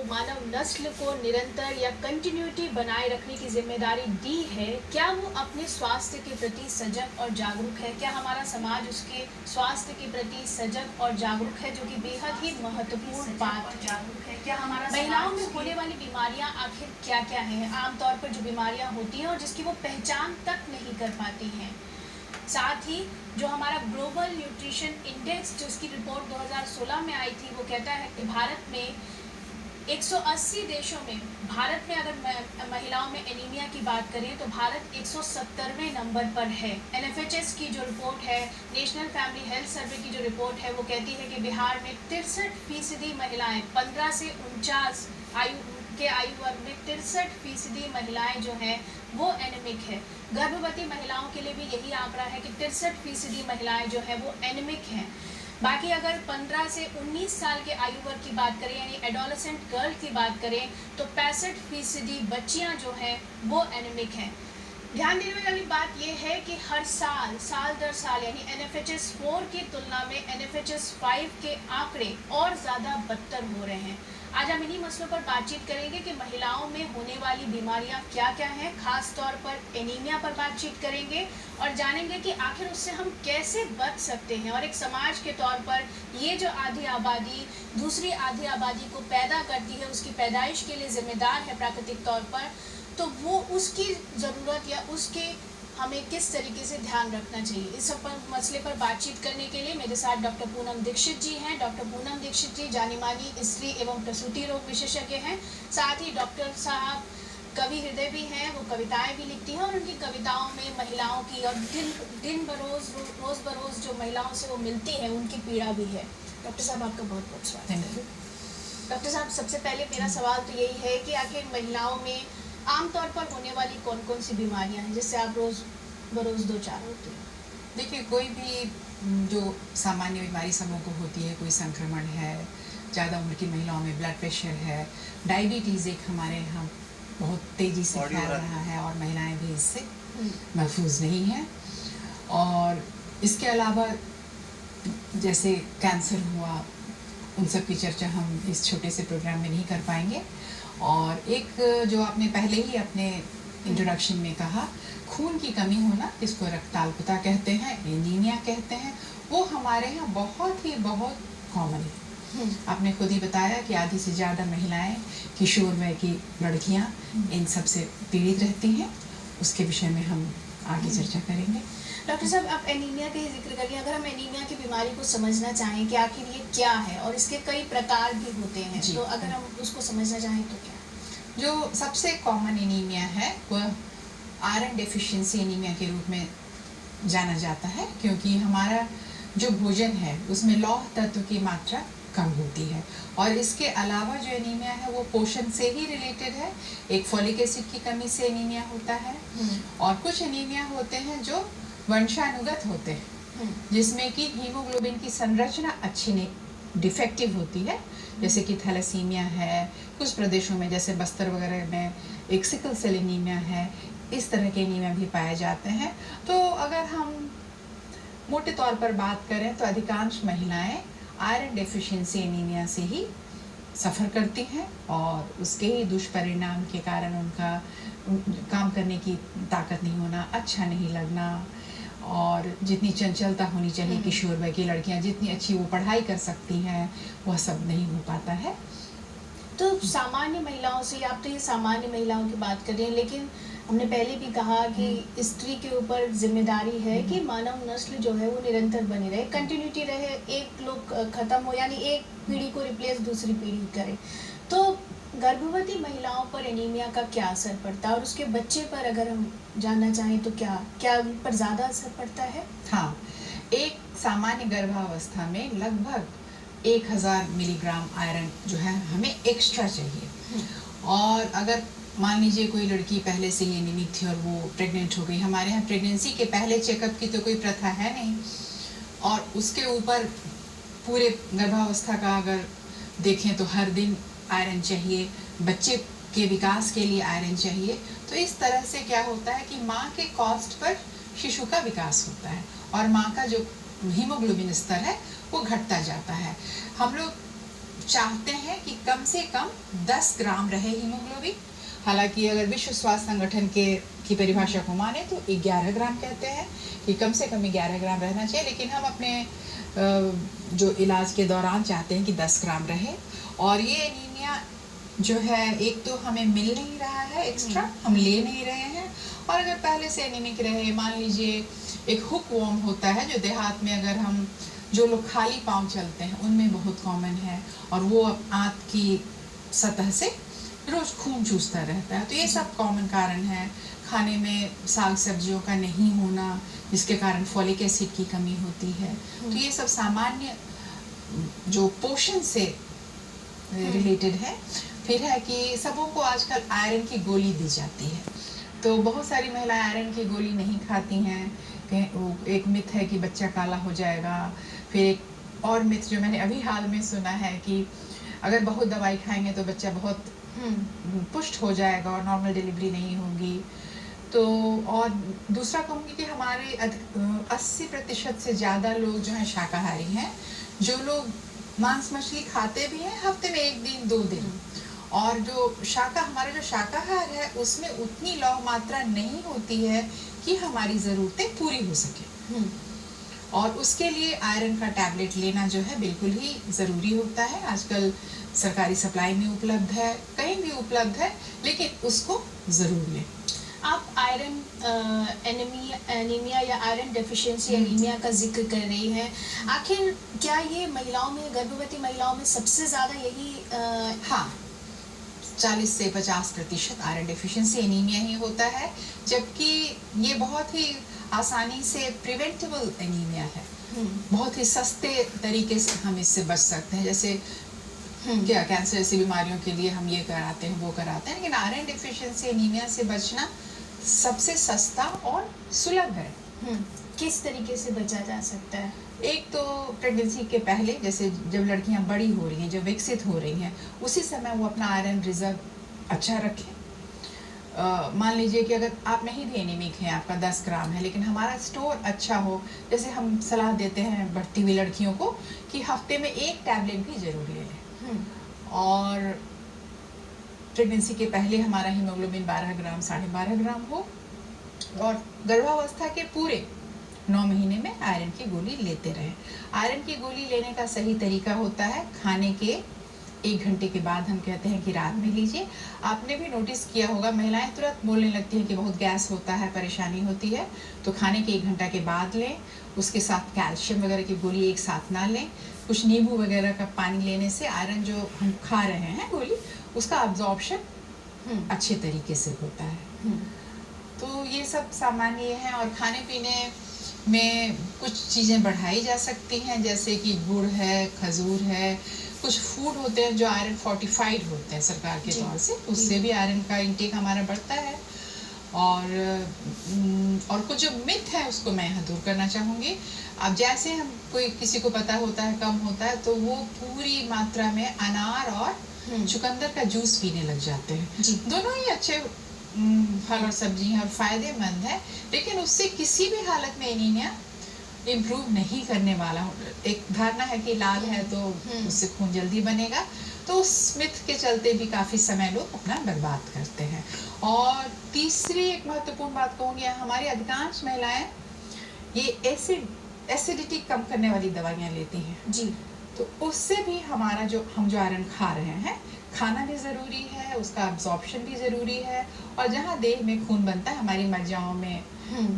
मानव नस्ल को निरंतर या कंटिन्यूटी बनाए रखने की जिम्मेदारी दी है, क्या वो अपने स्वास्थ्य के प्रति सजग और जागरूक है? क्या हमारा समाज उसके स्वास्थ्य के प्रति सजग और जागरूक है, जो कि बेहद ही महत्वपूर्ण बात है। क्या हमारा महिलाओं में होने वाली बीमारियां आखिर क्या क्या हैं? आमतौर पर जो बीमारियां होती हैं और जिसकी वो पहचान तक नहीं कर पाती हैं। साथ ही जो हमारा ग्लोबल न्यूट्रिशन इंडेक्स, जो उसकी रिपोर्ट 2016 में आई थी, वो कहता है कि भारत में 180 देशों में, भारत में अगर महिलाओं में एनीमिया की बात करें तो भारत 170वें नंबर पर है। एनएफएचएस की जो रिपोर्ट है, नेशनल फैमिली हेल्थ सर्वे की जो रिपोर्ट है, वो कहती है कि बिहार में 63% महिलाएं 15 से 49 आयु वर्ग में 63% महिलाएं जो हैं वो एनीमिक है। गर्भवती महिलाओं के लिए भी यही आंकड़ा है कि 63% महिलाएं जो है वो एनीमिक हैं। बाकी अगर 15 से 19 साल के आयु वर्ग की बात करें, यानी एडोलेसेंट गर्ल की बात करें, तो 65% बच्चियां जो हैं वो एनीमिक हैं। ध्यान देने वाली बात यह है कि हर साल दर साल, यानी एनएफएचएस 4 की तुलना में एनएफएचएस 5 के आंकड़े और ज़्यादा बदतर हो रहे हैं। आज हम इन्हीं मसलों पर बातचीत करेंगे कि महिलाओं में होने वाली बीमारियां क्या क्या हैं, खास तौर पर एनीमिया पर बातचीत करेंगे और जानेंगे कि आखिर उससे हम कैसे बच सकते हैं। और एक समाज के तौर पर ये जो आधी आबादी दूसरी आधी आबादी को पैदा करती है, उसकी पैदाइश के लिए जिम्मेदार है प्राकृतिक तौर पर, तो वो उसकी ज़रूरत या उसके हमें किस तरीके से ध्यान रखना चाहिए, इस सब पर मसले पर बातचीत करने के लिए मेरे साथ डॉक्टर पूनम दीक्षित जी हैं। डॉक्टर पूनम दीक्षित जी जानी मानी स्त्री एवं प्रसूति रोग विशेषज्ञ हैं। साथ ही डॉक्टर साहब कवि हृदय भी हैं, वो कविताएं भी लिखती हैं और उनकी कविताओं में महिलाओं की और दिन रोज बरोज जो महिलाओं से वो मिलती है उनकी पीड़ा भी है। डॉक्टर साहब आपका बहुत बहुत स्वागत है। डॉक्टर साहब, सबसे पहले मेरा सवाल तो यही है कि आखिर महिलाओं में आमतौर पर होने वाली कौन कौन सी बीमारियां हैं जिससे आप रोज बरोज दो चार होते हैं? देखिए, कोई भी जो सामान्य बीमारी समूह को होती है, कोई संक्रमण है, ज़्यादा उम्र की महिलाओं में ब्लड प्रेशर है, डायबिटीज़ एक हमारे यहाँ बहुत तेज़ी से फैल रहा है और महिलाएं भी इससे महफूज नहीं हैं। और इसके अलावा जैसे कैंसर हुआ, उन सब की चर्चा हम इस छोटे से प्रोग्राम में नहीं कर पाएंगे। और एक जो आपने पहले ही अपने इंट्रोडक्शन में कहा, खून की कमी होना, जिसको रक्ताल्पता कहते हैं, एनीमिया कहते हैं, वो हमारे यहाँ बहुत कॉमन है। आपने खुद ही बताया कि आधी से ज़्यादा महिलाएं, किशोर वय की लड़कियां इन सब से पीड़ित रहती हैं। उसके विषय में हम आगे चर्चा करेंगे। डॉक्टर साहब, आप एनीमिया का ही जिक्र करिए। अगर हम एनीमिया की बीमारी को समझना चाहें कि आखिर ये क्या है और इसके कई प्रकार भी होते हैं, तो अगर हम उसको समझना चाहें तो क्या? जो सबसे कॉमन एनीमिया है वह आयरन डेफिशिएंसी एनीमिया के रूप में जाना जाता है, क्योंकि हमारा जो भोजन है उसमें लौह तत्व की मात्रा कम होती है। और इसके अलावा जो एनीमिया है वो पोषण से ही रिलेटेड है। एक फॉलिक एसिड की कमी से एनीमिया होता है और कुछ एनीमिया होते हैं जो वंशानुगत होते हैं, जिसमें कि हीमोग्लोबिन की संरचना अच्छी नहीं, डिफेक्टिव होती है, जैसे कि थैलेसीमिया है, कुछ प्रदेशों में जैसे बस्तर वगैरह में एक सिकल सेल एनीमिया है, इस तरह के एनीमिया भी पाए जाते हैं। तो अगर हम मोटे तौर पर बात करें तो अधिकांश महिलाएं आयरन डेफिशिएंसी एनीमिया से ही सफ़र करती हैं और उसके ही दुष्परिणाम के कारण उनका काम करने की ताकत नहीं होना, अच्छा नहीं लगना, और जितनी चंचलता होनी चाहिए किशोर वय की लड़कियां, जितनी अच्छी वो पढ़ाई कर सकती हैं, वह सब नहीं हो पाता है। तो सामान्य महिलाओं से, आप तो ये सामान्य महिलाओं की बात कर रही हैं, लेकिन हमने पहले भी कहा कि स्त्री के ऊपर जिम्मेदारी है कि मानव नस्ल जो है वो निरंतर बनी रहे, कंटिन्यूटी रहे, एक लोग खत्म हो, यानी एक पीढ़ी को रिप्लेस दूसरी पीढ़ी करे। तो गर्भवती महिलाओं पर एनीमिया का क्या असर पड़ता है और उसके बच्चे पर अगर हम जानना चाहें तो क्या उन पर ज़्यादा असर पड़ता है? हाँ, एक सामान्य गर्भावस्था में लगभग 1000 मिलीग्राम आयरन जो है हमें एक्स्ट्रा चाहिए। और अगर मान लीजिए कोई लड़की पहले से ही एनीमिक थी और वो प्रेग्नेंट हो गई, हमारे यहाँ प्रेगनेंसी के पहले चेकअप की तो कोई प्रथा है नहीं, और उसके ऊपर पूरे गर्भावस्था का अगर देखें तो हर दिन आयरन चाहिए, बच्चे के विकास के लिए आयरन चाहिए, तो इस तरह से क्या होता है कि माँ के कॉस्ट पर शिशु का विकास होता है और माँ का जो हीमोग्लोबिन स्तर है वो घटता जाता है। हम लोग चाहते हैं कि कम से कम 10 ग्राम रहे हीमोग्लोबिन। हालांकि अगर विश्व स्वास्थ्य संगठन की परिभाषा को माने तो 11 ग्राम कहते हैं कि कम से कम 11 ग्राम रहना चाहिए, लेकिन हम अपने जो इलाज के दौरान चाहते हैं कि 10 ग्राम रहे। और ये एनीमिया जो है, एक तो हमें मिल नहीं रहा है एक्स्ट्रा, हम ले नहीं रहे हैं, और अगर पहले से एनीमिक रहे, मान लीजिए एक हुक वॉर्म होता है जो देहात में अगर हम जो लोग खाली पांव चलते हैं उनमें बहुत कॉमन है, और वो आंत की सतह से रोज खून चूसता रहता है, तो ये सब कॉमन कारण है। खाने में साग सब्जियों का नहीं होना जिसके कारण फॉलिक एसिड की कमी होती है, तो ये सब सामान्य जो पोषण से रिलेटेड है। फिर है कि सबों को आजकल आयरन की गोली दी जाती है, तो बहुत सारी महिलाएं आयरन की गोली नहीं खाती हैं। एक मिथ है कि बच्चा काला हो जाएगा। फिर एक और मिथ जो मैंने अभी हाल में सुना है कि अगर बहुत दवाई खाएंगे तो बच्चा बहुत पुष्ट हो जाएगा और नॉर्मल डिलीवरी नहीं होगी। तो और दूसरा कहूँगी कि हमारे 80% से ज़्यादा लोग जो हैं शाकाहारी हैं। जो लोग मांस मछली खाते भी हैं हफ्ते में 1 दिन 2 दिन, और जो हमारा जो शाकाहार है उसमें उतनी लौह मात्रा नहीं होती है कि हमारी ज़रूरतें पूरी हो सके, और उसके लिए आयरन का टैबलेट लेना जो है बिल्कुल ही ज़रूरी होता है। आजकल सरकारी सप्लाई में उपलब्ध है, कहीं भी उपलब्ध है, लेकिन उसको ज़रूर लें। आप आयरन एनीमिया या आयरन डेफिशिएंसी एनीमिया का जिक्र कर रही हैं। आखिर क्या ये महिलाओं में, गर्भवती महिलाओं में सबसे ज़्यादा यही हाँ, 40 से 50% आयरन डेफिशिएंसी एनीमिया ही होता है, जबकि ये बहुत ही आसानी से प्रिवेंटेबल एनीमिया है। बहुत ही सस्ते तरीके से हम इससे बच सकते हैं, जैसे क्या कैंसर जैसी बीमारियों के लिए हम ये कराते हैं वो कराते हैं, लेकिन आयरन डेफिशिएंसी एनीमिया से बचना सबसे सस्ता और सुलभ है। किस तरीके से बचा जा सकता है? एक तो प्रेगनेंसी के पहले, जैसे जब लड़कियां बड़ी हो रही हैं, जब विकसित हो रही हैं, उसी समय वो अपना आयरन रिजर्व अच्छा रखें। मान लीजिए कि अगर आप नहीं भी एनीमिक हैं, आपका 10 ग्राम है, लेकिन हमारा स्टोर अच्छा हो, जैसे हम सलाह देते हैं बढ़ती हुई लड़कियों को कि हफ्ते में 1 टैबलेट भी जरूर ले लें। और प्रेगनेंसी के पहले हमारा हीमोग्लोबिन 12 ग्राम 12.5 ग्राम हो, और गर्भावस्था के पूरे 9 महीने में आयरन की गोली लेते रहें। आयरन की गोली लेने का सही तरीका होता है खाने के 1 घंटे के बाद, हम कहते हैं कि रात में लीजिए। आपने भी नोटिस किया होगा, महिलाएं तुरंत बोलने लगती हैं कि बहुत गैस होता है, परेशानी होती है, तो खाने के 1 घंटा के बाद लें। उसके साथ कैल्शियम वगैरह की गोली एक साथ ना लें। कुछ नींबू वगैरह का पानी लेने से आयरन जो हम खा रहे हैं गोली, उसका अब्जॉर्प्शन अच्छे तरीके से होता है। तो ये सब सामान्य है। और खाने पीने में कुछ चीज़ें बढ़ाई जा सकती हैं, जैसे कि गुड़ है, खजूर है, कुछ फूड होते हैं जो आयरन फोर्टिफाइड होते हैं सरकार के तौर से, उससे भी आयरन का इंटेक हमारा बढ़ता है। और कुछ जो मिथ है उसको मैं यहाँ दूर करना चाहूँगी। अब जैसे हम किसी को पता होता है कम होता है, तो वो पूरी मात्रा में अनार और चुकंदर का जूस पीने लग जाते हैं। दोनों ही अच्छे फल और सब्जी हैं और फायदेमंद है, लेकिन उससे किसी भी हालत में एनीमिया इम्प्रूव नहीं करने वाला। एक धारणा है कि लाल है तो उससे खून जल्दी बनेगा, तो उस मिथ के चलते भी काफ़ी समय लोग अपना बर्बाद करते हैं। और तीसरी एक महत्वपूर्ण बात कहूँगी, हमारी अधिकांश महिलाएं ये एसिडिटी कम करने वाली दवाइयाँ लेती हैं जी, तो उससे भी हमारा जो आयरन खा रहे हैं, खाना भी ज़रूरी है, उसका अब्जॉर्प्शन भी ज़रूरी है, और जहाँ देह में खून बनता है, हमारी मज्जाओं में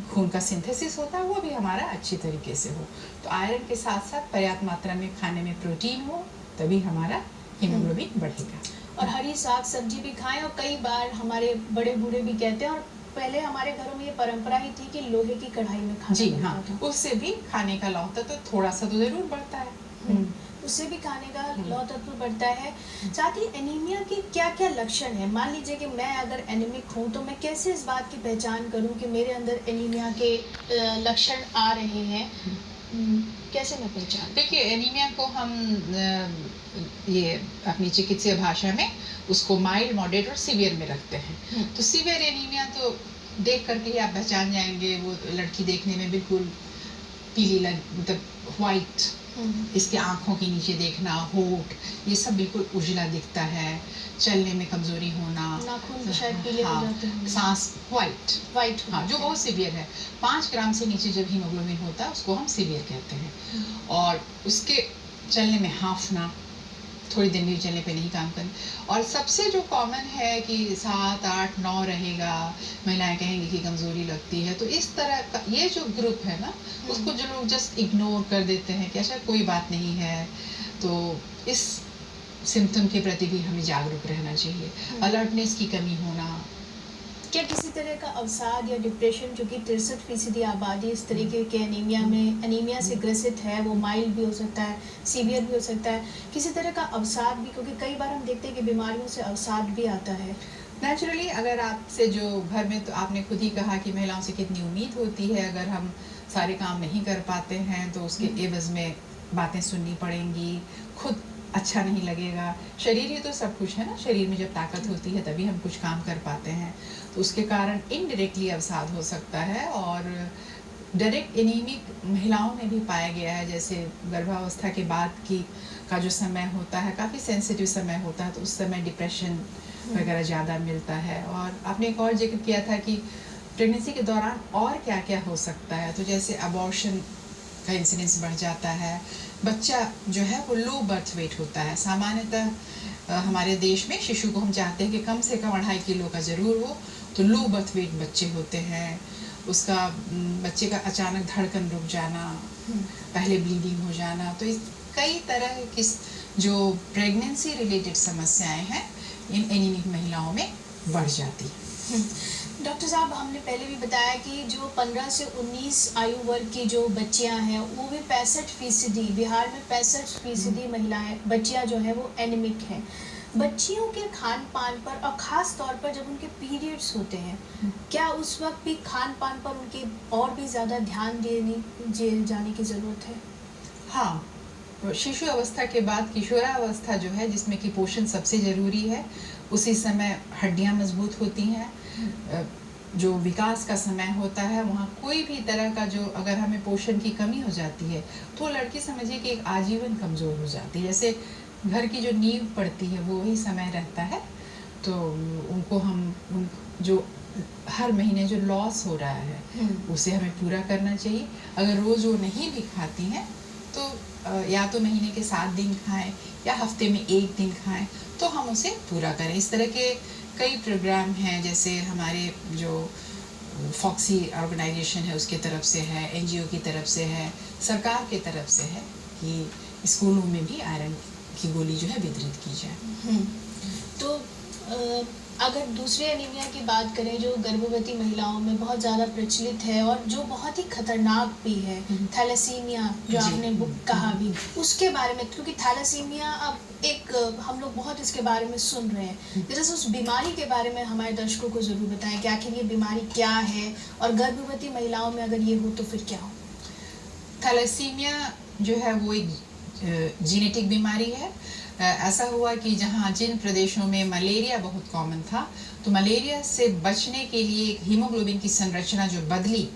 खून का सिंथेसिस होता है, वो भी हमारा अच्छी तरीके से हो। तो आयरन के साथ साथ पर्याप्त मात्रा में खाने में प्रोटीन हो, तभी हमारा हीमोग्लोबिन बढ़ेगा। और हरी साग सब्जी भी खाएं। और कई बार हमारे बड़े बूढ़े भी कहते हैं, और पहले हमारे घरों में ये परंपरा ही थी कि लोहे की कढ़ाई में खाना। जी हाँ, उससे भी खाने का लौह तत्व तो थोड़ा सा तो जरूर बढ़ता है। उससे भी खाने का लौह तत्व बढ़ता है। साथ ही एनीमिया के क्या क्या लक्षण है? मान लीजिए कि मैं अगर एनीमिक हूँ, तो मैं कैसे इस बात की पहचान करूँ कि मेरे अंदर एनीमिया के लक्षण आ रहे हैं? कैसे मैं पहचान? देखिए, एनीमिया को हम ये अपनी चिकित्सीय भाषा में उसको माइल्ड, मॉडरेट और सीवियर में रखते हैं। तो सीवियर एनीमिया तो देख करके ही आप पहचान जाएंगे। वो लड़की देखने में बिल्कुल पीली मतलब व्हाइट इसके आंखों के नीचे देखना, होठ, ये सब बिल्कुल उजला दिखता है, चलने में कमजोरी होना, नाखून भी शायद पीले हो जाते हैं। सांस वाइट, वाइट हाँ, जो बहुत सीवियर है। 5 ग्राम से नीचे जब हीमोग्लोबिन होता है उसको हम सीवियर कहते हैं। और उसके चलने में हाफना, थोड़ी देर भी चलने पे नहीं काम करना। और सबसे जो कॉमन है कि 7, 8, 9 रहेगा, महिलाएं कहेंगी कि कमजोरी लगती है। तो इस तरह का ये जो ग्रुप है ना, उसको जो लोग जस्ट इग्नोर कर देते हैं कि अच्छा कोई बात नहीं है, तो इस सिम्टम के प्रति भी हमें जागरूक रहना चाहिए। अलर्टनेस की कमी होना, क्या किसी तरह का अवसाद या डिप्रेशन, जो कि 63% आबादी इस तरीके के एनीमिया से ग्रसित है, वो माइल्ड भी हो सकता है, सीवियर भी हो सकता है, किसी तरह का अवसाद भी, क्योंकि कई बार हम देखते हैं कि बीमारियों से अवसाद भी आता है। नेचुरली अगर आपसे जो घर में, तो आपने खुद ही कहा कि महिलाओं से कितनी उम्मीद होती है, अगर हम सारे काम नहीं कर पाते हैं तो उसके एवज में बातें सुननी पड़ेंगी, खुद अच्छा नहीं लगेगा। शरीर ही तो सब कुछ है ना, शरीर में जब ताकत होती है तभी हम कुछ काम कर पाते हैं। तो उसके कारण इनडायरेक्टली अवसाद हो सकता है। और डायरेक्ट एनीमिक महिलाओं में भी पाया गया है, जैसे गर्भावस्था के बाद का जो समय होता है काफ़ी सेंसिटिव समय होता है, तो उस समय डिप्रेशन वगैरह ज़्यादा मिलता है। और आपने एक और जिक्र किया था कि प्रेगनेंसी के दौरान और क्या क्या हो सकता है, तो जैसे अबॉर्शन का इंसिडेंस बढ़ जाता है, बच्चा जो है वो लो बर्थ वेट होता है। सामान्यतः हमारे देश में शिशु को हम चाहते हैं कि कम से कम 2.5 किलो का ज़रूर हो, तो लो बर्थ वेट बच्चे होते हैं। उसका बच्चे का अचानक धड़कन रुक जाना, पहले ब्लीडिंग हो जाना, तो इस कई तरह की जो प्रेगनेंसी रिलेटेड समस्याएं हैं इन एनीमिक महिलाओं में बढ़ जाती है। डॉक्टर साहब, हमने पहले भी बताया कि जो 15 से 19 आयु वर्ग की जो बच्चियां हैं, वो भी 65%, बिहार में 65% महिलाएं, बच्चियां जो है वो एनीमिक हैं। बच्चियों के खान पान पर, और ख़ास तौर पर जब उनके पीरियड्स होते हैं, क्या उस वक्त भी खान पान पर उनके और भी ज़्यादा ध्यान दिए जाने की ज़रूरत है? हाँ, शिशु अवस्था के बाद किशोरावस्था जो है, जिसमें कि पोषण सबसे ज़रूरी है, उसी समय हड्डियां मजबूत होती हैं। जो विकास का समय होता है, वहाँ कोई भी तरह का जो, अगर हमें पोषण की कमी हो जाती है तो लड़की समझिए कि एक आजीवन कमज़ोर हो जाती है। जैसे घर की जो नींव पड़ती है वो वही समय रहता है, तो उनको जो हर महीने जो लॉस हो रहा है उसे हमें पूरा करना चाहिए। अगर रोज़ वो नहीं भी खाती हैं तो या तो महीने के 7 दिन खाएं या हफ्ते में 1 दिन खाएं, तो हम उसे पूरा करें। इस तरह के कई प्रोग्राम हैं, जैसे हमारे जो फॉक्सी ऑर्गेनाइजेशन है उसके तरफ से है, एनजीओ की तरफ से है, सरकार की तरफ से है कि स्कूलों में भी आयरन की गोली जो है वितरित की जाए। तो अगर दूसरे एनीमिया की बात करें, जो गर्भवती महिलाओं में बहुत ज़्यादा प्रचलित है और जो बहुत ही खतरनाक भी है, थैलेसीमिया, जो आपने कहा भी, उसके बारे में, क्योंकि थैलेसीमिया अब एक हम लोग बहुत इसके बारे में सुन रहे हैं, जरा से उस बीमारी के बारे में हमारे दर्शकों को ज़रूर बताएं कि आखिर ये बीमारी क्या है, और गर्भवती महिलाओं में अगर ये हो तो फिर क्या हो? थैलेसीमिया जो है वो एक जीनेटिक बीमारी है। ऐसा हुआ कि जहाँ जिन प्रदेशों में मलेरिया बहुत कॉमन था, तो मलेरिया से बचने के लिए हीमोग्लोबिन की संरचना जो बदली,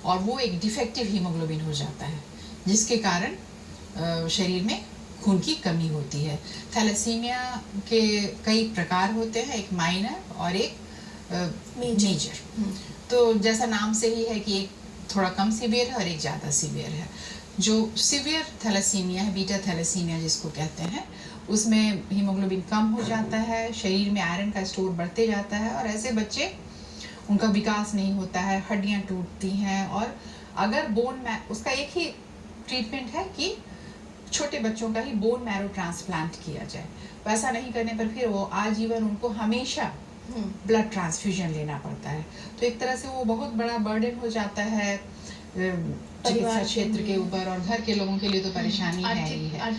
और वो एक डिफेक्टिव हीमोग्लोबिन हो जाता है, जिसके कारण शरीर में खून की कमी होती है। थैलेसीमिया के कई प्रकार होते हैं, एक माइनर और एक मेजर। तो जैसा नाम से ही है कि एक थोड़ा कम सीवियर है और एक ज़्यादा सीवियर है। जो सीवियर थैलेसीमिया है, बीटा थैलेसीमिया जिसको कहते हैं, उसमें हीमोग्लोबिन कम हो जाता है, शरीर में आयरन का स्टोर बढ़ते जाता है, और ऐसे बच्चे, उनका विकास नहीं होता है, हड्डियां टूटती हैं। और अगर उसका एक ही ट्रीटमेंट है कि छोटे बच्चों का ही बोन मैरो ट्रांसप्लांट किया जाए। वैसा नहीं करने पर फिर वो आजीवन उनको हमेशा ब्लड ट्रांसफ्यूजन लेना पड़ता है। तो एक तरह से वो बहुत बड़ा बर्डन हो जाता है चिकित्सा क्षेत्र के ऊपर, और घर के लोगों के लिए तो परेशानी है ही है।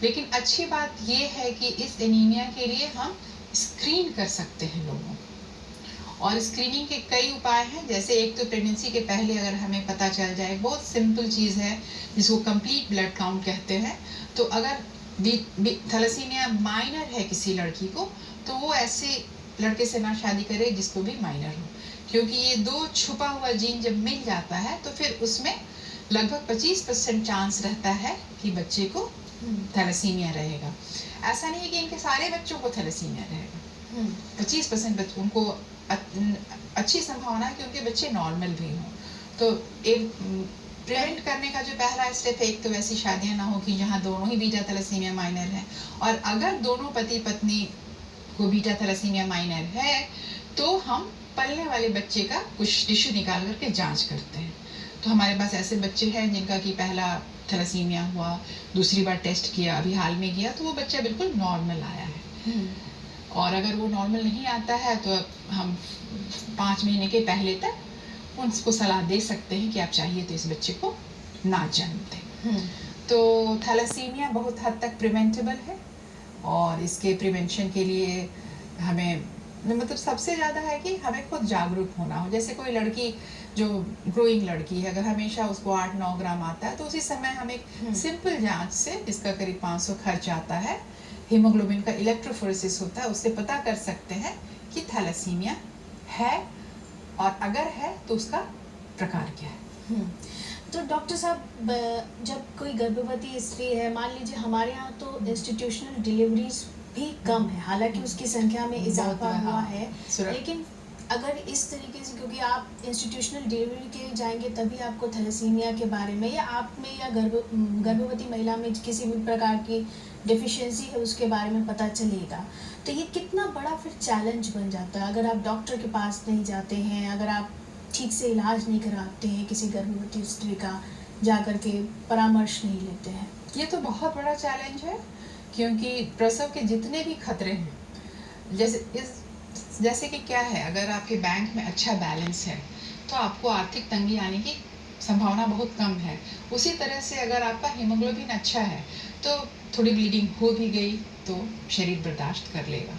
लेकिन अच्छी बात ये है कि इस एनीमिया के लिए हम स्क्रीन कर सकते हैं लोगों को, और स्क्रीनिंग के कई उपाय हैं। जैसे एक तो प्रेगनेंसी के पहले अगर हमें पता चल जाए, बहुत सिंपल चीज़ है जिसको कंप्लीट ब्लड काउंट कहते हैं। तो अगर थैलेसीमिया माइनर है किसी लड़की को, तो वो ऐसे लड़के से ना शादी करे जिसको भी माइनर हो, क्योंकि ये 2 छुपा हुआ जीन जब मिल जाता है तो फिर उसमें लगभग 25% चांस रहता है कि बच्चे को थैलेसीमिया रहेगा। ऐसा नहीं है कि इनके सारे बच्चों को थैलेसीमिया रहेगा। 25% बच्चों को अच्छी संभावना है कि उनके बच्चे नॉर्मल भी हों। तो एक प्रिवेंट करने का जो पहला स्टेप है, एक तो वैसी शादियां ना हो कि जहाँ दोनों ही बीटा थैलेसीमिया माइनर हैं, और अगर दोनों पति पत्नी को बीटा थैलेसीमिया माइनर है तो हम पलने वाले बच्चे का कुछ टिश्यू निकाल करके जांच करते हैं। तो हमारे पास ऐसे बच्चे हैं जिनका कि पहला थैलेसीमिया हुआ, दूसरी बार टेस्ट किया, अभी हाल में किया, तो वो बच्चा बिल्कुल नॉर्मल आया है। और अगर वो नॉर्मल नहीं आता है तो हम 5 महीने के पहले तक उनको सलाह दे सकते हैं कि आप चाहिए तो इस बच्चे को ना जन्म दें। तो थैलेसीमिया बहुत हद तक प्रिवेंटेबल है, और इसके प्रिवेंशन के लिए हमें मतलब सबसे ज़्यादा है कि हमें खुद जागरूक होना हो। जैसे कोई लड़की जो ग्रोइंग लड़की है, अगर हमेशा उसको 8-9 ग्राम आता है तो उसी समय हम एक सिंपल जांच से, इसका करीब 500 खर्च आता है, हीमोग्लोबिन का इलेक्ट्रोफोरेसिस होता है, उससे पता कर सकते हैं कि थैलेसीमिया है, और अगर है तो उसका प्रकार क्या है। तो डॉक्टर साहब, जब कोई गर्भवती स्त्री है, मान लीजिए हमारे यहाँ तो इंस्टीट्यूशनल डिलीवरीज भी कम है, हालांकि उसकी संख्या में इजाफा हुआ है, लेकिन अगर इस तरीके से, क्योंकि आप इंस्टीट्यूशनल डिलीवरी के जाएंगे तभी आपको थैलेसीमिया के बारे में, या आप में या गर्भवती महिला में किसी भी प्रकार की डिफिशियंसी है उसके बारे में पता चलेगा, तो ये कितना बड़ा फिर चैलेंज बन जाता है अगर आप डॉक्टर के पास नहीं जाते हैं, अगर आप ठीक से इलाज नहीं कराते हैं किसी गर्भवती स्त्री का, जा कर के परामर्श नहीं लेते हैं। ये तो बहुत बड़ा चैलेंज है, क्योंकि प्रसव के जितने भी खतरे हैं, जैसे कि क्या है, अगर आपके बैंक में अच्छा बैलेंस है तो आपको आर्थिक तंगी आने की संभावना बहुत कम है। उसी तरह से अगर आपका हीमोग्लोबिन अच्छा है तो थोड़ी ब्लीडिंग हो भी गई तो शरीर बर्दाश्त कर लेगा।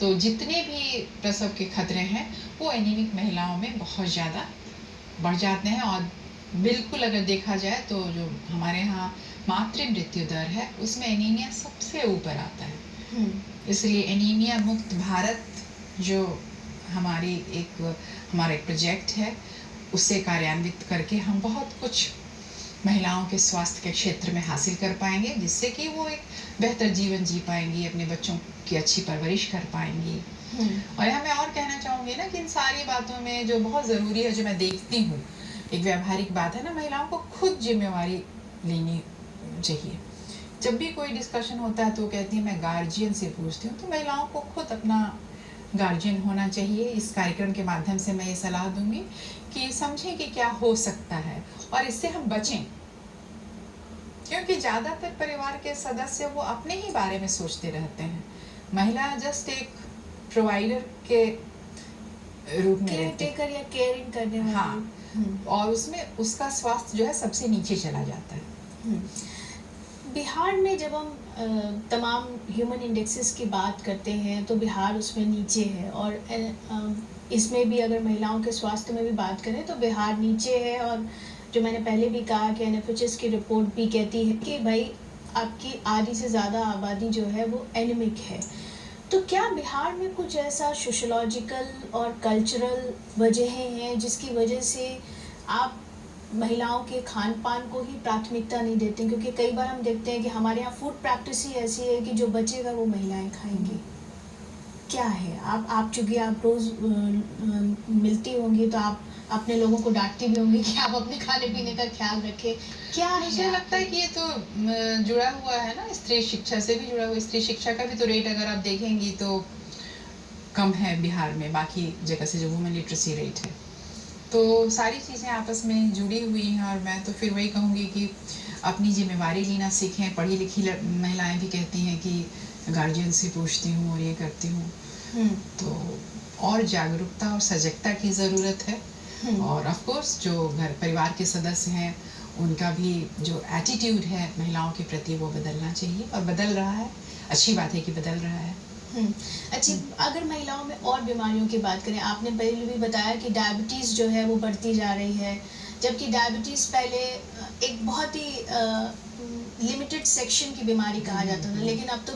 तो जितने भी प्रसव के खतरे हैं वो एनीमिक महिलाओं में बहुत ज़्यादा बढ़ जाते हैं, और बिल्कुल अगर देखा जाए तो जो हमारे यहाँ मातृ मृत्यु दर है उसमें एनीमिया सबसे ऊपर आता है। इसलिए एनीमिया मुक्त भारत जो हमारा एक प्रोजेक्ट है, उससे कार्यान्वित करके हम बहुत कुछ महिलाओं के स्वास्थ्य के क्षेत्र में हासिल कर पाएंगे, जिससे कि वो एक बेहतर जीवन जी पाएंगी, अपने बच्चों की अच्छी परवरिश कर पाएंगी। और यहाँ मैं और कहना चाहूँगी ना कि इन सारी बातों में जो बहुत ज़रूरी है, जो मैं देखती हूँ एक व्यावहारिक बात है ना, महिलाओं को खुद जिम्मेवारी लेनी चाहिए। जब भी कोई डिस्कशन होता है तो कहती है मैं गार्जियन से पूछती हूँ, तो महिलाओं को खुद अपना गार्जियन होना चाहिए। इस कार्यक्रम के माध्यम से मैं ये सलाह दूंगी कि समझें कि क्या हो सकता है और इससे हम बचें, क्योंकि ज़्यादातर परिवार के सदस्य वो अपने ही बारे में सोचते रहते हैं। महिला जस्ट एक प्रोवाइडर के रूप में रहती है, या केयरिंग करने वाली। हाँ, और उसमें उसका स्वास्थ्य जो है सबसे नीचे चला जाता है। बिहार में जब हम तमाम ह्यूमन इंडेक्सेस की बात करते हैं तो बिहार उसमें नीचे है, और इसमें भी अगर महिलाओं के स्वास्थ्य में भी बात करें तो बिहार नीचे है। और जो मैंने पहले भी कहा कि NFHS की रिपोर्ट भी कहती है कि भाई आपकी आधी से ज़्यादा आबादी जो है वो एनीमिक है। तो क्या बिहार में कुछ ऐसा सोशोलॉजिकल और कल्चरल वजहें हैं जिसकी वजह से आप महिलाओं के खान पान को ही प्राथमिकता नहीं देते हैं? क्योंकि कई बार हम देखते हैं कि हमारे यहाँ फूड प्रैक्टिस ही ऐसी है कि जो बचेगा वो महिलाएं खाएंगी। क्या है, आप चूँकि आप रोज़ मिलती होंगी तो आप अपने लोगों को डांटती भी होंगी कि आप अपने खाने पीने का ख्याल रखें। क्या मुझे लगता है कि ये तो जुड़ा हुआ है ना, स्त्री शिक्षा से भी जुड़ा हुआ। स्त्री शिक्षा का भी तो रेट अगर आप देखेंगी तो कम है बिहार में बाकी जगह से, जो वुमेन लिटरेसी रेट है। तो सारी चीज़ें आपस में जुड़ी हुई हैं, और मैं तो फिर वही कहूँगी कि अपनी जिम्मेवारी लेना सीखें। पढ़ी लिखी महिलाएं भी कहती हैं कि गार्जियन से पूछती हूँ और ये करती हूँ। तो और जागरूकता और सजगता की ज़रूरत है। और ऑफ कोर्स जो घर परिवार के सदस्य हैं उनका भी जो एटीट्यूड है महिलाओं के प्रति वो बदलना चाहिए, और बदल रहा है। अच्छी बात है कि बदल रहा है। अच्छी। अगर महिलाओं में और बीमारियों की बात करें, आपने पहले भी बताया कि डायबिटीज़ जो है वो बढ़ती जा रही है, जबकि डायबिटीज़ पहले एक बहुत ही लिमिटेड सेक्शन की बीमारी कहा जाता था, लेकिन अब तो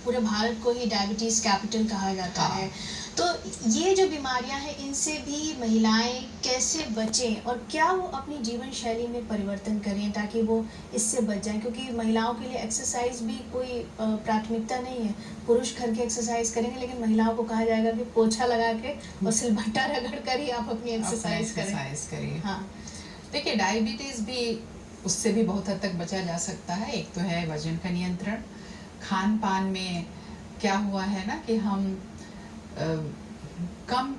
पूरे भारत को ही डायबिटीज़ कैपिटल कहा जाता है। तो ये जो बीमारियां हैं इनसे भी महिलाएं कैसे बचें और क्या वो अपनी जीवन शैली में परिवर्तन करें ताकि वो इससे बच जाएं, क्योंकि महिलाओं के लिए एक्सरसाइज भी कोई प्राथमिकता नहीं है। पुरुष घर के एक्सरसाइज करेंगे लेकिन महिलाओं को कहा जाएगा कि पोछा लगा के और सिलबट्टा रगड़ कर ही आप अपनी एक्सरसाइज करिए। हाँ। देखिए, डायबिटीज भी उससे भी बहुत हद तक बचा जा सकता है। एक तो है वजन का नियंत्रण। खान पान में क्या हुआ है ना कि हम कम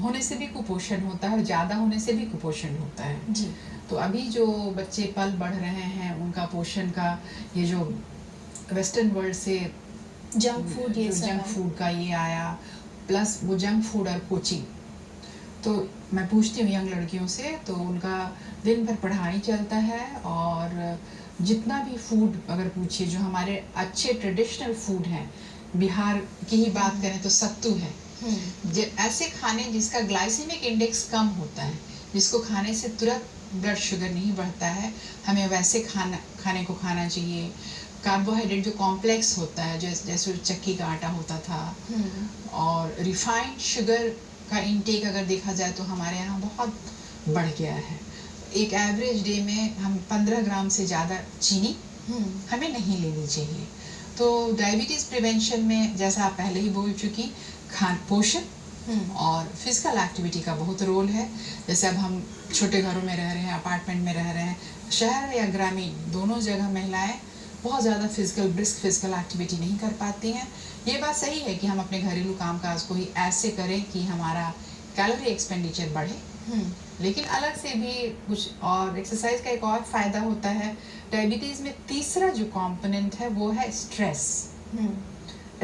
होने से भी कुपोषण होता है और ज़्यादा होने से भी कुपोषण होता है जी। तो अभी जो बच्चे पल बढ़ रहे हैं उनका पोषण का ये जो वेस्टर्न वर्ल्ड से जंक फूड का ये आया, प्लस वो जंक फूड और कोचिंग, तो मैं पूछती हूँ यंग लड़कियों से तो उनका दिन भर पढ़ाई चलता है और जितना भी फूड अगर पूछिए जो हमारे अच्छे ट्रेडिशनल फूड हैं, बिहार की ही बात करें तो सत्तू है, ऐसे खाने जिसका ग्लाइसेमिक इंडेक्स कम होता है, जिसको खाने से तुरंत ब्लड शुगर नहीं बढ़ता है, हमें वैसे खाने को खाना चाहिए। कार्बोहाइड्रेट जो कॉम्प्लेक्स होता है जैसे चक्की का आटा होता था, और रिफाइंड शुगर का इंटेक अगर देखा जाए तो हमारे यहाँ बहुत बढ़ गया है। एक एवरेज डे में हम 15 ग्राम से ज़्यादा चीनी हमें नहीं लेनी चाहिए। तो डायबिटीज़ प्रिवेंशन में जैसा आप पहले ही बोल चुकी, पोषण और फिजिकल एक्टिविटी का बहुत रोल है। जैसे अब हम छोटे घरों में रह रहे हैं, अपार्टमेंट में रह रहे हैं, शहर या ग्रामीण दोनों जगह महिलाएं बहुत ज़्यादा ब्रिस्क फिजिकल एक्टिविटी नहीं कर पाती हैं। ये बात सही है कि हम अपने घरेलू कामकाज को ही ऐसे करें कि हमारा कैलोरी एक्सपेंडिचर बढ़े, लेकिन अलग से भी कुछ और एक्सरसाइज का एक और फायदा होता है। डायबिटीज़ में तीसरा जो कंपोनेंट है वो है स्ट्रेस।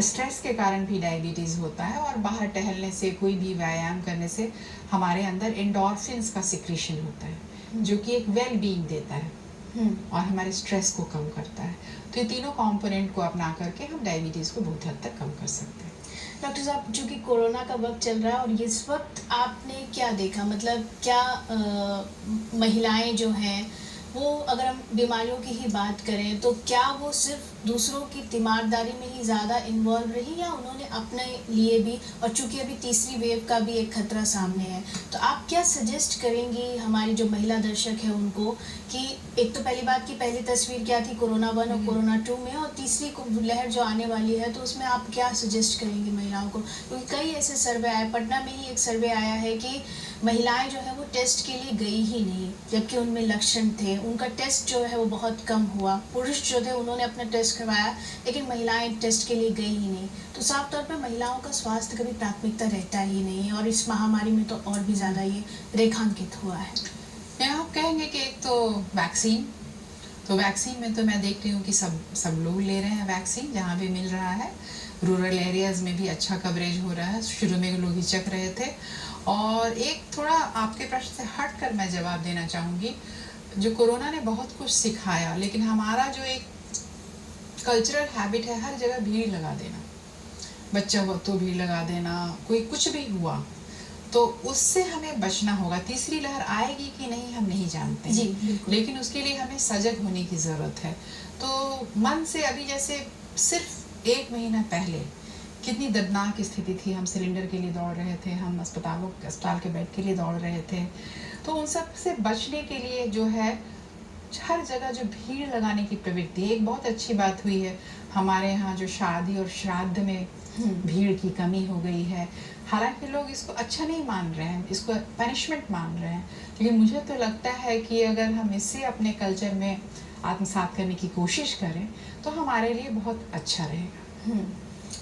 स्ट्रेस के कारण भी डायबिटीज़ होता है और बाहर टहलने से, कोई भी व्यायाम करने से हमारे अंदर एंडोर्फिन्स का सिक्रीशन होता है जो कि एक वेल बीइंग देता है और हमारे स्ट्रेस को कम करता है। तो ये तीनों कंपोनेंट को अपना करके हम डायबिटीज़ को बहुत हद तक कम कर सकते हैं। डॉक्टर साहब, चूँकि कोरोना का वक्त चल रहा है और इस वक्त आपने क्या देखा, मतलब क्या महिलाएं जो हैं वो, अगर हम बीमारियों की ही बात करें तो क्या वो सिर्फ दूसरों की तीमारदारी में ही ज़्यादा इन्वॉल्व रही या उन्होंने अपने लिए भी, और चूँकि अभी तीसरी वेव का भी एक खतरा सामने है, तो आप क्या सजेस्ट करेंगी हमारी जो महिला दर्शक है उनको कि एक तो पहली बात की पहली तस्वीर क्या थी कोरोना 1 और कोरोना 2 में, और तीसरी लहर जो आने वाली है तो उसमें आप क्या सजेस्ट करेंगी महिलाओं को? क्योंकि कई ऐसे सर्वे आए, पटना में ही एक सर्वे आया है कि महिलाएं जो है वो टेस्ट के लिए गई ही नहीं जबकि उनमें लक्षण थे, उनका टेस्ट जो है वो बहुत कम हुआ। पुरुष जो थे उन्होंने अपना टेस्ट करवाया लेकिन महिलाएं टेस्ट के लिए गई ही नहीं। तो साफ तौर पर महिलाओं का स्वास्थ्य कभी प्राथमिकता रहता ही नहीं है और इस महामारी में तो और भी ज़्यादा ये रेखांकित हुआ है। आप कहेंगे कि एक तो वैक्सीन, तो वैक्सीन में तो मैं देख रही हूँ कि सब लोग ले रहे हैं वैक्सीन जहाँ भी मिल रहा है। रूरल एरियाज़ में भी अच्छा कवरेज हो रहा है। शुरू में लोग हिचक रहे थे। और एक थोड़ा आपके प्रश्न से हट कर मैं जवाब देना चाहूँगी, जो कोरोना ने बहुत कुछ सिखाया, लेकिन हमारा जो एक कल्चरल हैबिट है हर जगह भीड़ लगा देना, बच्चा हुआ तो भीड़ लगा देना, कोई कुछ भी हुआ, तो उससे हमें बचना होगा। तीसरी लहर आएगी कि नहीं हम नहीं जानते जी, लेकिन उसके लिए हमें सजग होने की ज़रूरत है। तो मन से अभी जैसे सिर्फ 1 महीना पहले कितनी दर्दनाक स्थिति थी, हम सिलेंडर के लिए दौड़ रहे थे, हम अस्पताल के बेड के लिए दौड़ रहे थे। तो उन सब से बचने के लिए जो है हर जगह जो भीड़ लगाने की प्रवृत्ति, एक बहुत अच्छी बात हुई है हमारे यहाँ जो शादी और श्राद्ध में भीड़ की कमी हो गई है। हालांकि लोग इसको अच्छा नहीं मान रहे हैं, इसको पनिशमेंट मान रहे हैं, लेकिन मुझे तो लगता है कि अगर हम इसे अपने कल्चर में आत्मसात करने की कोशिश करें तो हमारे लिए बहुत अच्छा रहेगा।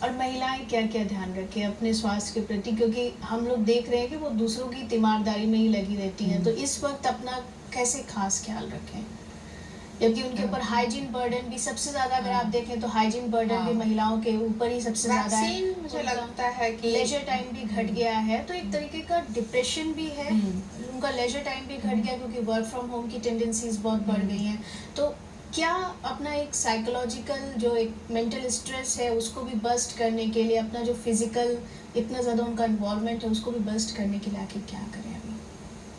और महिलाएं क्या क्या ध्यान रखें अपने स्वास्थ्य के प्रति, क्योंकि हम लोग देख रहे हैं कि वो दूसरों की तीमारदारी में ही लगी रहती हैं, तो इस वक्त अपना कैसे खास ख्याल रखें, जबकि उनके ऊपर हाइजीन बर्डन भी सबसे ज्यादा, अगर आप देखें तो हाइजीन बर्डन भी महिलाओं के ऊपर ही सबसे ज्यादा है। मुझे लगता है कि लेजर टाइम भी घट गया है, तो एक तरीके का डिप्रेशन भी है, उनका लेजर टाइम भी घट गया क्योंकि वर्क फ्रॉम होम की टेंडेंसीज बहुत बढ़ गई हैं। तो क्या अपना एक साइकोलॉजिकल जो एक मेंटल स्ट्रेस है उसको भी बस्ट करने के लिए, अपना जो फिजिकल इतना ज़्यादा उनका इन्वॉल्वमेंट है उसको भी बस्ट करने के लिए आखिर क्या करें? अभी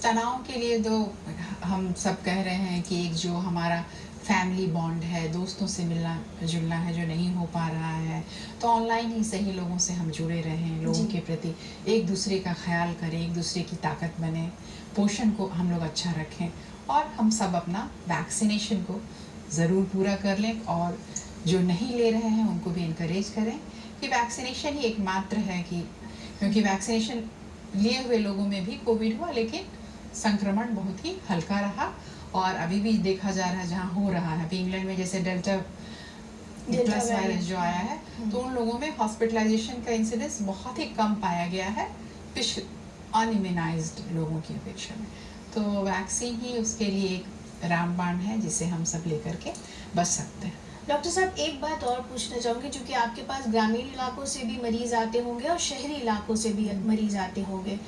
तनाव के लिए तो हम सब कह रहे हैं कि एक जो हमारा फैमिली बॉन्ड है, दोस्तों से मिलना जुलना है जो नहीं हो पा रहा है, तो ऑनलाइन ही सही लोगों से हम जुड़े रहें, लोगों जी। के प्रति एक दूसरे का ख्याल करें, एक दूसरे की ताकत बने, पोषण को हम लोग अच्छा रखें और हम सब अपना वैक्सीनेशन को ज़रूर पूरा कर लें और जो नहीं ले रहे हैं उनको भी इनकरेज करें कि वैक्सीनेशन ही एकमात्र है कि क्योंकि वैक्सीनेशन लिए हुए लोगों में भी कोविड हुआ लेकिन संक्रमण बहुत ही हल्का रहा और अभी भी देखा जा रहा है जहाँ हो रहा है, अभी इंग्लैंड में जैसे डेल्टा प्लस वायरस जो आया है तो उन लोगों में हॉस्पिटलाइजेशन का इंसिडेंस बहुत ही कम पाया गया है अनइम्यूनाइज्ड लोगों की अपेक्षा में। तो वैक्सीन ही उसके लिए एक रामबाण है जिसे हम सब लेकर के बच सकते हैं। डॉक्टर साहब, एक बात और पूछना चाहूँगी, क्योंकि आपके पास ग्रामीण इलाकों से भी मरीज आते होंगे और शहरी इलाकों से भी मरीज आते होंगे,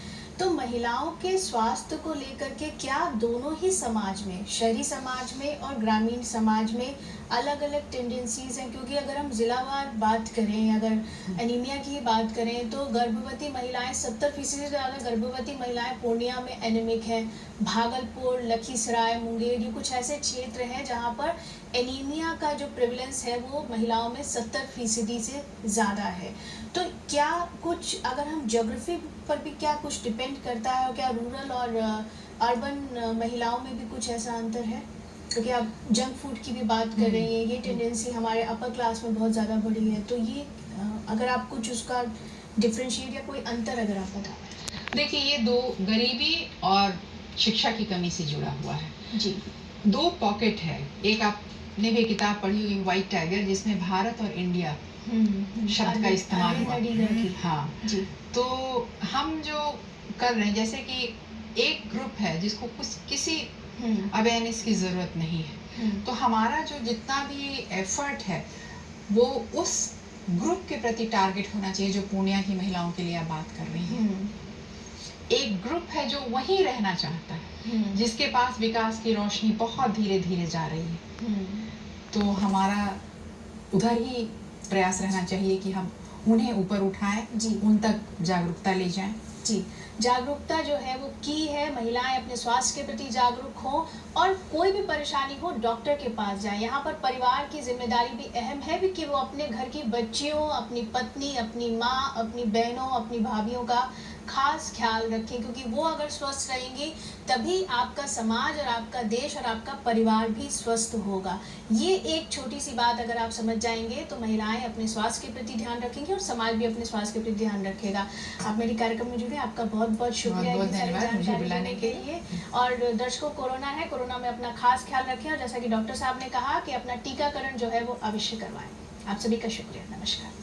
तो महिलाओं के स्वास्थ्य को लेकर के क्या दोनों ही समाज में, शहरी समाज में और ग्रामीण समाज में अलग अलग टेंडेंसीज हैं? क्योंकि अगर हम जिलावार बात करें, अगर एनीमिया की बात करें, तो गर्भवती महिलाएं 70% से ज़्यादा गर्भवती महिलाएं पूर्णिया में एनीमिक हैं। भागलपुर, लखीसराय, मुंगेर, ये कुछ ऐसे क्षेत्र हैं जहां पर एनीमिया का जो प्रेवलेंस है वो महिलाओं में 70% से ज़्यादा है। तो क्या कुछ, अगर हम ज्योग्राफी पर भी क्या कुछ डिपेंड करता है, और क्या रूरल और अर्बन महिलाओं में भी कुछ ऐसा अंतर है? क्योंकि आप जंक फूड की भी बात कर रही हैं, ये टेंडेंसी हमारे अपर क्लास में बहुत ज़्यादा बढ़ी है, तो ये अगर आप कुछ उसका डिफरेंशिएट या कोई अंतर अगर आप बताओ। देखिए, ये दो गरीबी और शिक्षा की कमी से जुड़ा हुआ है। जी। दो पॉकेट है, एक आपने भी किताब पढ़ी हुई व्हाइट टाइगर जिसमें भारत और इंडिया शब्द का इस्तेमाल हुआ। हाँ जी। तो हम जो कर रहे हैं जैसे कि एक ग्रुप है जिसको कुछ किसी अवेयरनेस की जरूरत नहीं है, तो हमारा जो जितना भी एफर्ट है वो उस ग्रुप के प्रति टारगेट होना चाहिए जो पूर्णिया की महिलाओं के लिए आप बात कर रही हैं। एक ग्रुप है जो वहीं रहना चाहता है, जिसके पास विकास की रोशनी बहुत धीरे धीरे जा रही है, तो हमारा उधर ही प्रयास रहना चाहिए कि हम उन्हें ऊपर उठाएं, उन तक जागरूकता ले जाएं। जी, जागरूकता जो है वो की है, महिलाएं अपने स्वास्थ्य के प्रति जागरूक हों और कोई भी परेशानी हो डॉक्टर के पास जाएं। यहाँ पर परिवार की जिम्मेदारी भी अहम है भी कि वो अपने घर की बच्चियों, अपनी पत्नी, अपनी माँ, अपनी बहनों, अपनी भाभियों का खास ख्याल रखें, क्योंकि वो अगर स्वस्थ रहेंगी तभी आपका समाज और आपका देश और आपका परिवार भी स्वस्थ होगा। ये एक छोटी सी बात अगर आप समझ जाएंगे तो महिलाएं अपने स्वास्थ्य के प्रति ध्यान रखेंगी और समाज भी अपने स्वास्थ्य के प्रति ध्यान रखेगा। आप मेरे कार्यक्रम में जुड़े, आपका बहुत बहुत शुक्रिया बहुत धन्यवाद मुझे बुलाने के लिए। और दर्शकों, कोरोना है, कोरोना में अपना खास ख्याल रखें और जैसा कि डॉक्टर साहब ने कहा कि अपना टीकाकरण जो है वो अवश्य करवाएं। आप सभी का शुक्रिया। नमस्कार।